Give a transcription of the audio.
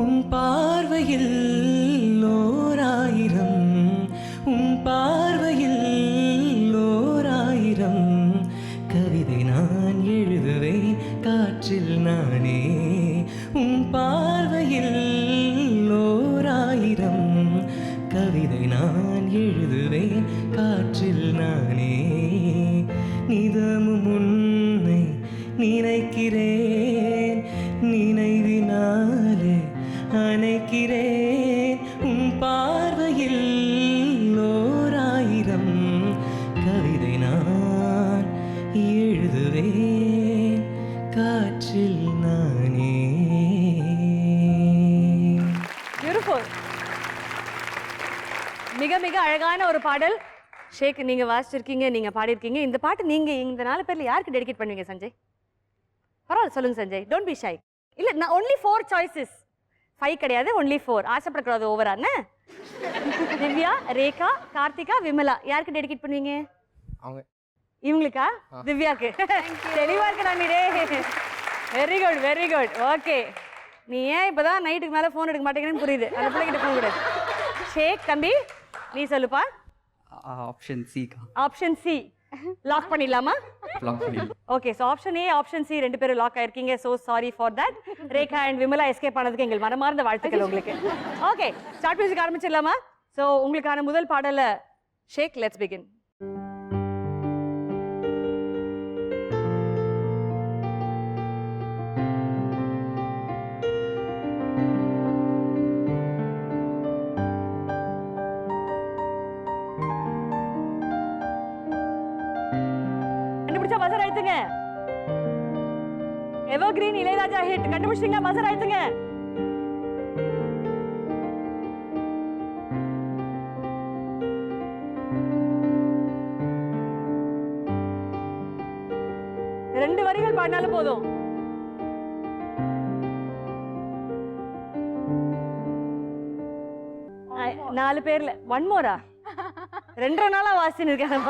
உன் பார்வையில் ஓராயிரம், உன் பார்வையில் ஓராயிரம் கவிதை நான் எழுதுவேன் காற்றில் நானே. உன் பார்வையில் ஓராயிரம் கவிதை நான் எழுதுவேன் காற்றில் நானே. நிதமும் உன்னை நினைக்கிறேன், நினைவினாலே அணைக்கிறேன். உன் பார்வையில் ஓராயிரம் கவிதை நான் எழுதுவேன் காற்றில் நானே. பியூட்டிஃபுல். மிக மிக அழகான ஒரு பாடல். ஷேக், நீங்க வாசிச்சிருக்கீங்க, நீங்க பாடியிருக்கீங்க. இந்த பாட்டு நீங்க இந்த 4 பேர்ல யாருக்கு டெடிகேட் பண்ணுவீங்க சஞ்சய்? பரவாயில்ல, சொல்லுங்க சஞ்சய். Don't be shy. இல்ல, நான் ஒன்லி 4 சாய்ஸஸ், 5 கிடையாது, ஒன்லி 4. ஆசைப்படக்கூடாது ஓவரான. திவ்யா, ரேகா, கார்த்திகா, விமலா, யாருக்கு டெடிகேட் பண்ணுவீங்க? அவங்க இவங்களுக்கா? திவ்யாக்கு. தெளிவா இருக்கா நீடே. Very good, very good. Okay, நீ ஏன் இப்பதான் நைட்டுக்கு மேல போன் எடுக்க மாட்டேங்கிறேன்னு புரியுது. அந்த பிள்ளைகிட்ட போன் கொடு. ஷேக் தம்பி, நீ சொல்லுப்பா. Option C. Option C lock பண்ணிடலாமா? லாக் பண்ணிடலாம். Okay, so option A, option C ரெண்டு பேரும் லாக் ஆயிருக்கீங்க. So sorry for that. Rekha and Vimala escape ஆனதுக்கு எங்கள் மனமார்ந்த வாழ்த்துக்கள் உங்களுக்கு. ஓகே, ஸ்டார்ட் மியூசிக் ஆரம்பிச்சிடலாமா? ஸோ உங்களுக்கான முதல் பாடல ஷேக், லெட்ஸ் பிகின். கண்டுபிடிச்சா பசர் அழுத்துங்க. எவர்கிரீன் இளையராஜா ஹிட் கண்டுபிடிச்சிங்க, பசர் அழுத்துங்க. ரெண்டு வரிகள் பாடினாலும் போதும். நாலு பேர்ல ஒன் மோரா? 2.5 நாளா வாசின்னு இருக்கேன்.